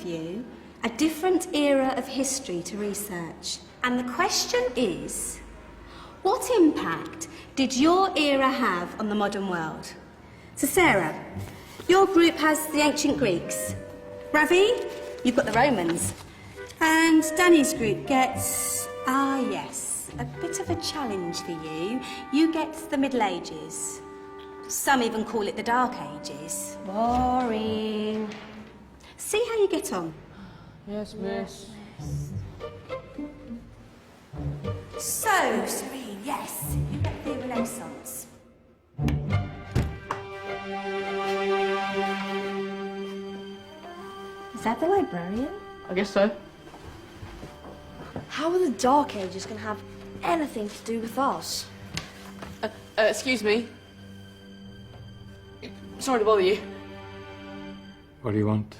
of you a different era of history to research. And the question is, what impact did your era have on the modern world? So Sarah, your group has the ancient Greeks. Ravi, you've got the Romans. And Danny's group gets, yes, a bit of a challenge for you. You get the Middle Ages. Some even call it the Dark Ages. Boring. See how you get on. Yes, miss. So, Serene, yes, you get the Renaissance. Is that the librarian? I guess so. How are the Dark Ages going to have anything to do with us? Excuse me. Sorry to bother you. What do you want?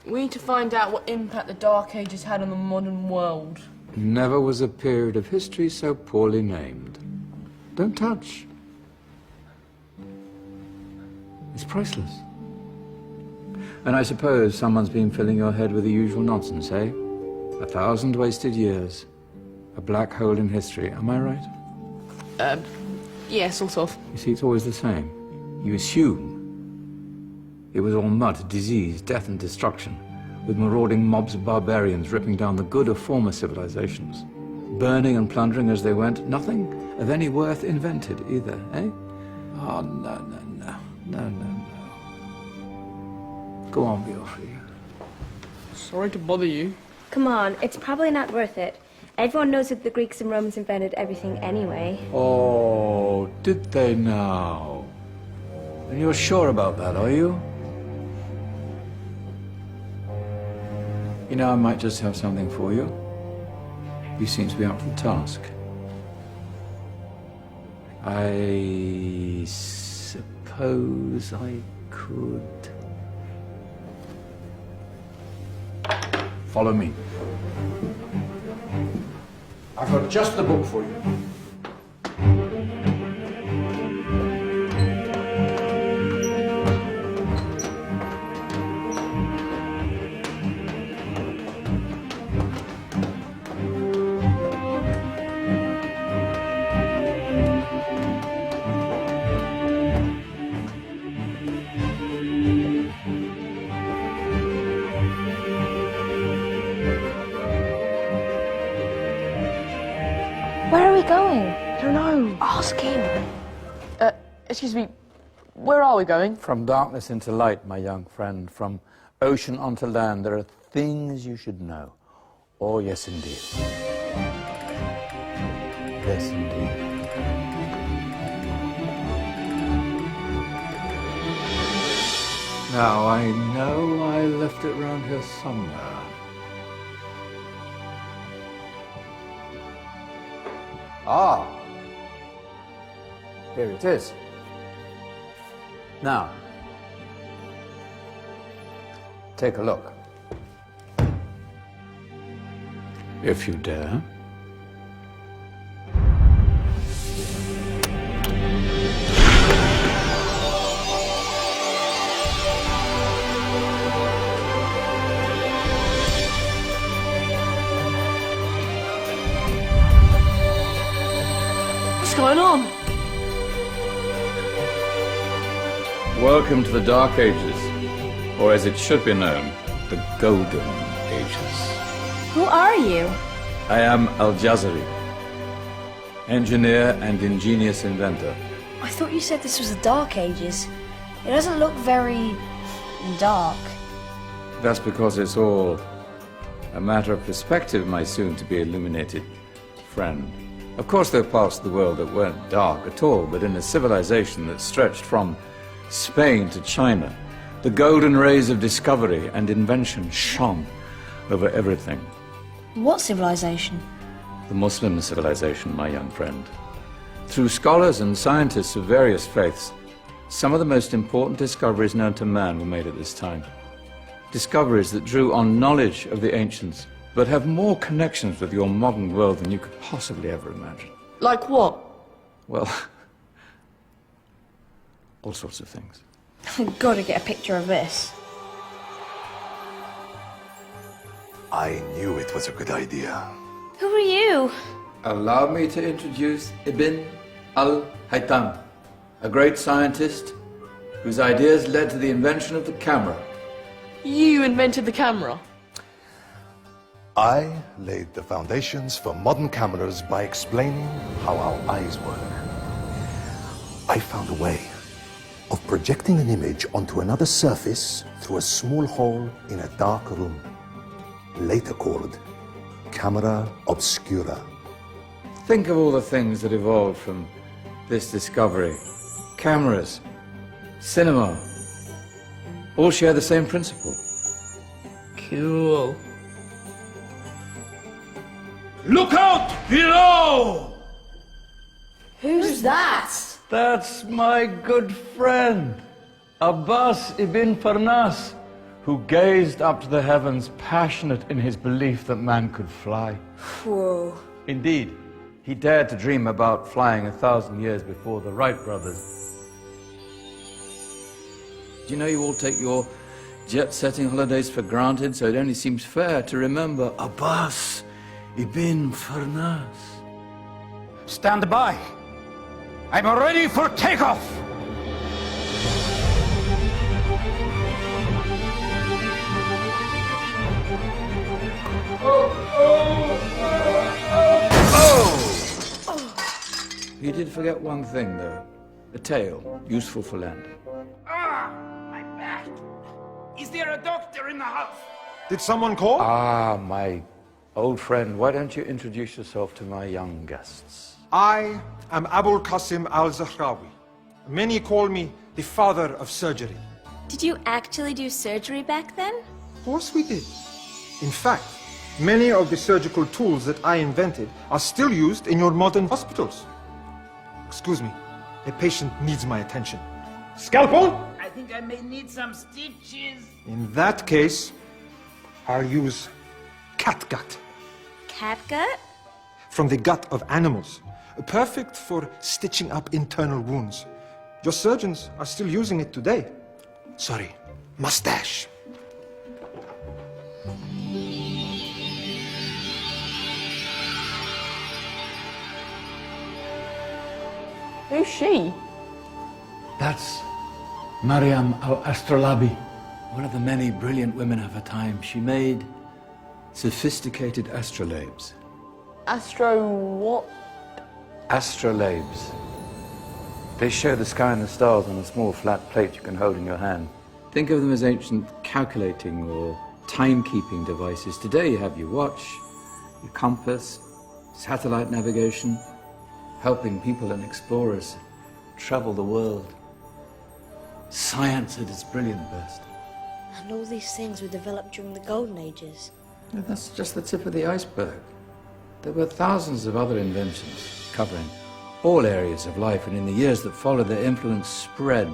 We need to find out what impact the Dark Ages had on the modern world. Never was a period of history so poorly named. Don't touch. It's priceless. And I suppose someone's been filling your head with the usual nonsense, eh? 1,000 wasted years. A black hole in history, am I right? Yeah, sort of. You see, it's always the same. You assume it was all mud, disease, death and destruction, with marauding mobs of barbarians ripping down the good of former civilizations, burning and plundering as they went, nothing of any worth invented either, eh? Oh, no. Go on, Beorhri. Sorry to bother you. Come on, it's probably not worth it. Everyone knows that the Greeks and Romans invented everything anyway. Oh, did they now? And you're sure about that, are you? You know, I might just have something for you. You seem to be up for the task. I suppose I could... Follow me. I've got just the book for you. Where are we going? I don't know. Ask him. Excuse me. Where are we going? From darkness into light, my young friend. From ocean onto land, there are things you should know. Oh, yes, indeed. Yes, indeed. Now, I know I left it around here somewhere. Ah, here it is. Now, take a look. If you dare. What's going on? Welcome to the Dark Ages, or as it should be known, the Golden Ages. Who are you? I am Al-Jazari, engineer and ingenious inventor. I thought you said this was the Dark Ages. It doesn't look very... dark. That's because it's all a matter of perspective, my soon-to-be illuminated friend. Of course, there are parts of the world that weren't dark at all, but in a civilization that stretched from Spain to China, the golden rays of discovery and invention shone over everything. What civilization? The Muslim civilization, my young friend. Through scholars and scientists of various faiths, some of the most important discoveries known to man were made at this time. Discoveries that drew on knowledge of the ancients, but have more connections with your modern world than you could possibly ever imagine. Like what? Well, all sorts of things. I've got to get a picture of this. I knew it was a good idea. Who are you? Allow me to introduce Ibn al-Haytham, a great scientist whose ideas led to the invention of the camera. You invented the camera. I laid the foundations for modern cameras by explaining how our eyes work. I found a way of projecting an image onto another surface through a small hole in a dark room, later called camera obscura. Think of all the things that evolved from this discovery. Cameras, cinema, all share the same principle. Cool. Look out below! Who's that? That's my good friend, Abbas ibn Farnas, who gazed up to the heavens, passionate in his belief that man could fly. Whoa. Indeed, he dared to dream about flying 1,000 years before the Wright brothers. Do you know you all take your jet-setting holidays for granted, so it only seems fair to remember Abbas ibn Farnas. Stand by. I'm ready for takeoff. You did forget one thing, though. A tail, useful for landing. My back. Is there a doctor in the house? Did someone call? Ah, my old friend, why don't you introduce yourself to my young guests? I am Abul Qasim al-Zahrawi. Many call me the father of surgery. Did you actually do surgery back then? Of course we did. In fact, many of the surgical tools that I invented are still used in your modern hospitals. Excuse me, a patient needs my attention. Scalpel? I think I may need some stitches. In that case, I'll use catgut. Catgut? From the gut of animals. Perfect for stitching up internal wounds. Your surgeons are still using it today. Sorry, mustache. Who's she? That's Maryam al-Astrolabi, one of the many brilliant women of her time. She made sophisticated astrolabes. Astro what? Astrolabes. They show the sky and the stars on a small flat plate you can hold in your hand. Think of them as ancient calculating or timekeeping devices. Today you have your watch, your compass, satellite navigation, helping people and explorers travel the world. Science at its brilliant best. And all these things were developed during the Golden Ages. And that's just the tip of the iceberg. There were thousands of other inventions covering all areas of life, and in the years that followed, their influence spread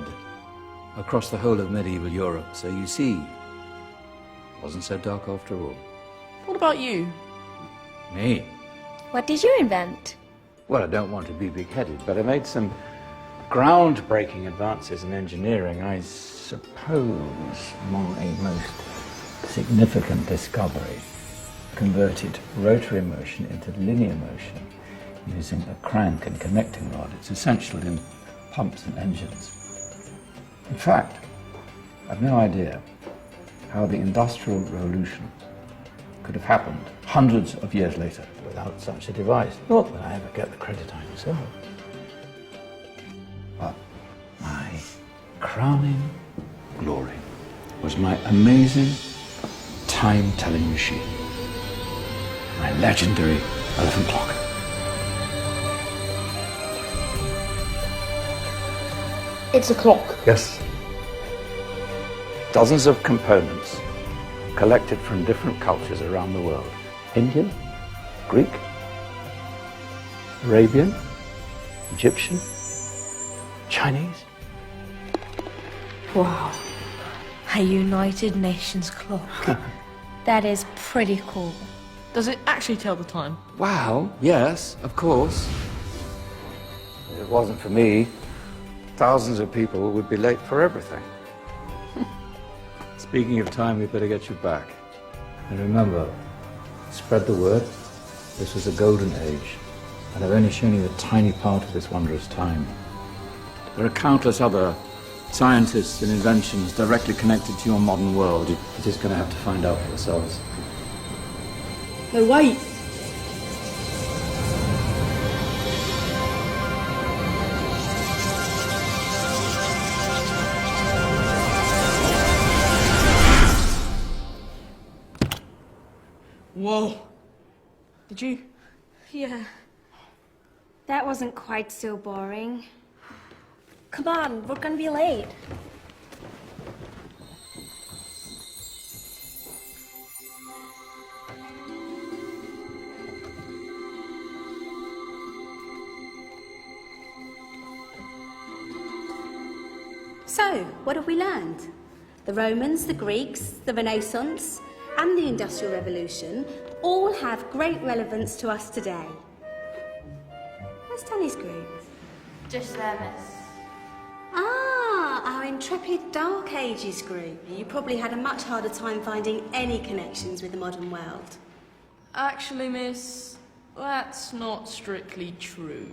across the whole of medieval Europe. So you see, it wasn't so dark after all. What about you? Me? What did you invent? Well, I don't want to be big-headed, but I made some groundbreaking advances in engineering. I suppose my most significant discovery converted rotary motion into linear motion using a crank and connecting rod. It's essential in pumps and engines. In fact, I've no idea how the Industrial Revolution could have happened hundreds of years later without such a device. Not that I ever get the credit I deserve. But my crowning glory was my amazing time-telling machine, my legendary elephant clock. It's a clock. Yes. Dozens of components collected from different cultures around the world. Indian, Greek, Arabian, Egyptian, Chinese. Wow. A United Nations clock. That is pretty cool. Does it actually tell the time? Wow, yes, of course. If it wasn't for me, thousands of people would be late for everything. Speaking of time, we better get you back. And remember, spread the word. This was a golden age, and I've only shown you a tiny part of this wondrous time. There are countless other scientists and inventions directly connected to your modern world. You're just going to have to find out for yourselves. No, wait. Whoa. Did you? Yeah. That wasn't quite so boring. Come on, we're gonna be late. So, what have we learned? The Romans, the Greeks, the Renaissance, and the Industrial Revolution all have great relevance to us today. Where's Danny's group? Just there, miss. Ah, our intrepid Dark Ages group. You probably had a much harder time finding any connections with the modern world. Actually, miss, that's not strictly true.